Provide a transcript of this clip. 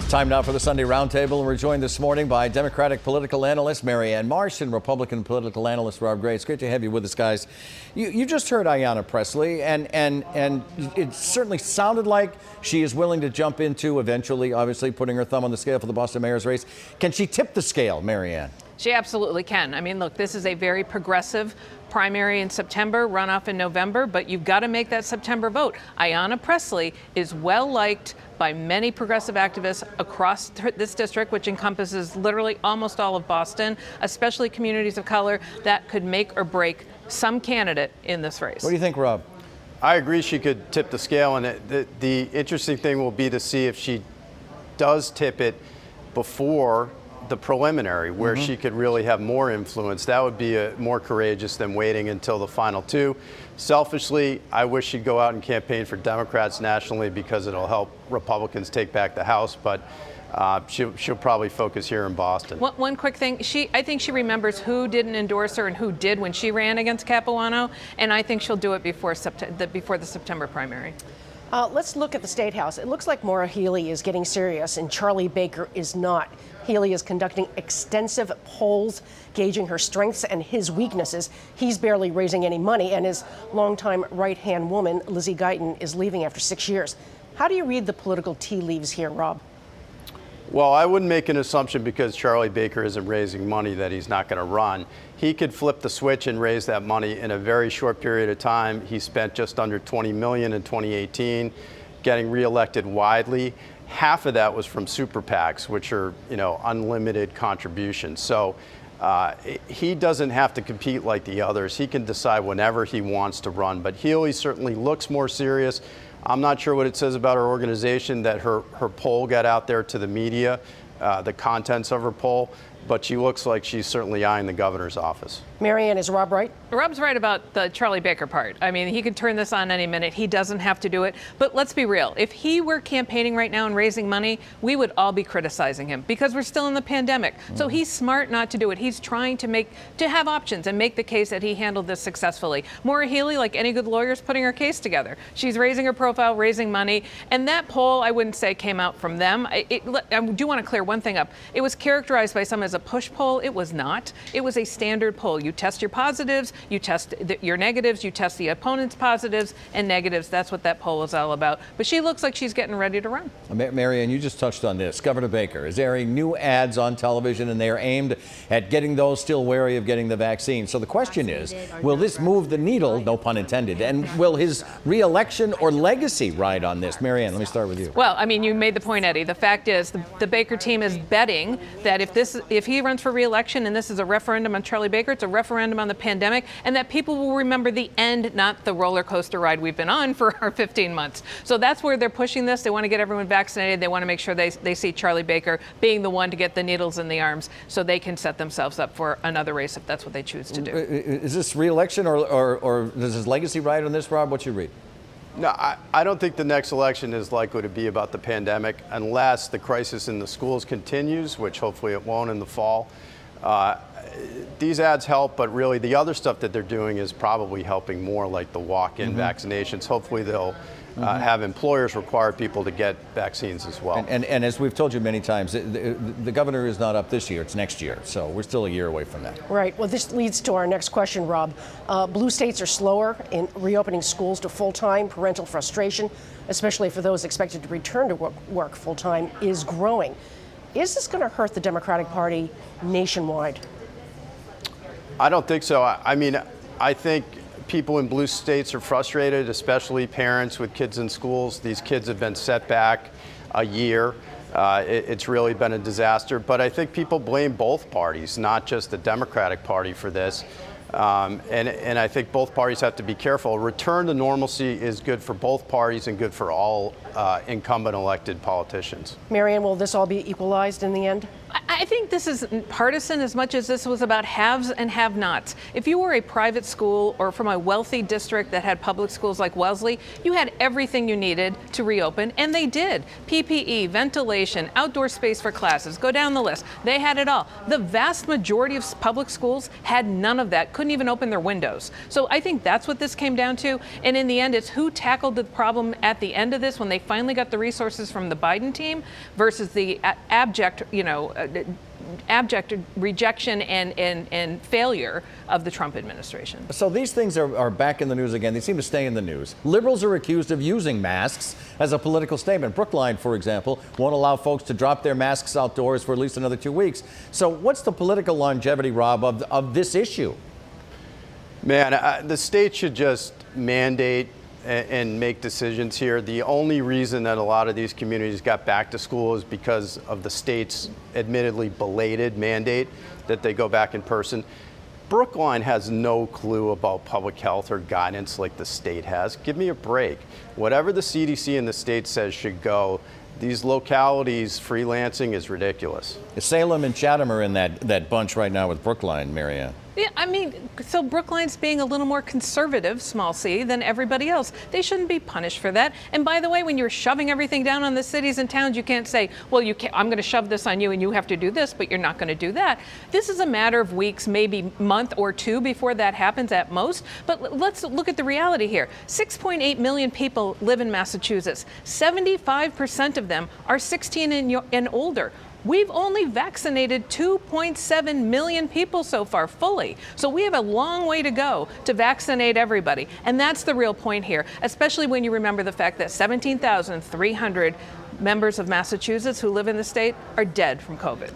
Time now for the Sunday Roundtable, and we're joined this morning by Democratic political analyst Marianne Marsh and Republican political analyst Rob Gray. It's great to have you with us, guys. You just heard Ayanna Pressley, and it certainly sounded like she is willing to jump into eventually, obviously, putting her thumb on the scale for the Boston mayor's race. Can she tip the scale, Marianne? She absolutely can. I mean, look, this is a very progressive primary in September, runoff in November, but you've got to make that September vote. Ayanna Pressley is well liked by many progressive activists across this district, which encompasses literally almost all of Boston, especially communities of color. That could make or break some candidate in this race. What do you think, Rob? I agree she could tip the scale, and the interesting thing will be to see if she does tip it before the preliminary, where she could really have more influence. That would be more courageous than waiting until the final two. Selfishly, I wish she'd go out and campaign for Democrats nationally because it'll help Republicans take back the House, but she'll probably focus here in Boston. One quick thing, I think she remembers who didn't endorse her and who did when she ran against Capuano, and I think she'll do it before the September primary. Let's look at the State House. It looks like Maura Healey is getting serious and Charlie Baker is not. Healey is conducting extensive polls, gauging her strengths and his weaknesses. He's barely raising any money, and his longtime right-hand woman, Lizzie Guyton, is leaving after 6 years. How do you read the political tea leaves here, Rob? Well, I wouldn't make an assumption because Charlie Baker isn't raising money that he's not going to run. He could flip the switch and raise that money in a very short period of time. He spent just under $20 million in 2018, getting reelected widely. Half of that was from super PACs, which are, unlimited contributions. So he doesn't have to compete like the others. He can decide whenever he wants to run. But Healey certainly looks more serious. I'm not sure what it says about her organization that her poll got out there to the media, the contents of her poll, but she looks like she's certainly eyeing the governor's office. Marianne, is Rob right? Rob's right about the Charlie Baker part. I mean, he could turn this on any minute. He doesn't have to do it. But let's be real. If he were campaigning right now and raising money, we would all be criticizing him because we're still in the pandemic. So he's smart not to do it. He's trying to have options and make the case that he handled this successfully. Maura Healey, like any good lawyer, is putting her case together. She's raising her profile, raising money. And that poll, I wouldn't say came out from them. I do want to clear one thing up. It was characterized by some as a push poll. It was not. It was a standard poll. You test your positives, you test your negatives, you test the opponent's positives and negatives. That's what that poll is all about. But she looks like she's getting ready to run. Marianne, you just touched on this. Governor Baker is airing new ads on television, and they are aimed at getting those still wary of getting the vaccine. So the question is, will this move the needle, no pun intended, and will his re-election or legacy ride on this? Marianne, let me start with you. Well, I mean, you made the point, Eddie. The fact is the Baker team is betting that if he runs for re-election and this is a referendum on Charlie Baker, it's a referendum on the pandemic, and that people will remember the end, not the roller coaster ride we've been on for our 15 months. So that's where they're pushing this. They want to get everyone vaccinated. They want to make sure they see Charlie Baker being the one to get the needles in the arms so they can set themselves up for another race if that's what they choose to do. Is this re-election or does his legacy ride on this, Rob? What you read? No, I don't think the next election is likely to be about the pandemic unless the crisis in the schools continues, which hopefully it won't in the fall. These ads help, but really the other stuff that they're doing is probably helping more, like the walk-in vaccinations. Hopefully they'll have employers require people to get vaccines as well. And as we've told you many times, the governor is not up this year, it's next year. So we're still a year away from that. Right. Well, this leads to our next question, Rob. Blue states are slower in reopening schools to full-time. Parental frustration, especially for those expected to return to work full-time, is growing. Is this going to hurt the Democratic Party nationwide? I don't think so. I mean, I think people in blue states are frustrated, especially parents with kids in schools. These kids have been set back a year. It's really been a disaster. But I think people blame both parties, not just the Democratic Party for this. And I think both parties have to be careful. Return to normalcy is good for both parties and good for all incumbent elected politicians. Marianne, will this all be equalized in the end? I think this is partisan as much as this was about haves and have-nots. If you were a private school or from a wealthy district that had public schools like Wellesley, you had everything you needed to reopen, and they did. PPE, ventilation, outdoor space for classes, go down the list. They had it all. The vast majority of public schools had none of that, couldn't even open their windows. So I think that's what this came down to. And in the end, it's who tackled the problem at the end of this when they finally got the resources from the Biden team versus the abject, abject rejection and failure of the Trump administration. So these things are back in the news again. They seem to stay in the news. Liberals are accused of using masks as a political statement. Brookline, for example, won't allow folks to drop their masks outdoors for at least another 2 weeks. So what's the political longevity, Rob, of this issue? Man, the state should just mandate and make decisions here. The only reason that a lot of these communities got back to school is because of the state's admittedly belated mandate that they go back in person. Brookline has no clue about public health or guidance like the state has. Give me a break. Whatever the CDC in the state says should go, these localities freelancing is ridiculous. Salem and Chatham are in that bunch right now with Brookline, Marianne. Yeah, I mean, so Brookline's being a little more conservative, small c, than everybody else. They shouldn't be punished for that. And by the way, when you're shoving everything down on the cities and towns, you can't say, well, I'm going to shove this on you and you have to do this, but you're not going to do that. This is a matter of weeks, maybe month or two before that happens at most. But let's look at the reality here. 6.8 million people live in Massachusetts. 75% of them are 16 and older. We've only vaccinated 2.7 million people so far fully. So we have a long way to go to vaccinate everybody. And that's the real point here, especially when you remember the fact that 17,300 members of Massachusetts who live in the state are dead from COVID.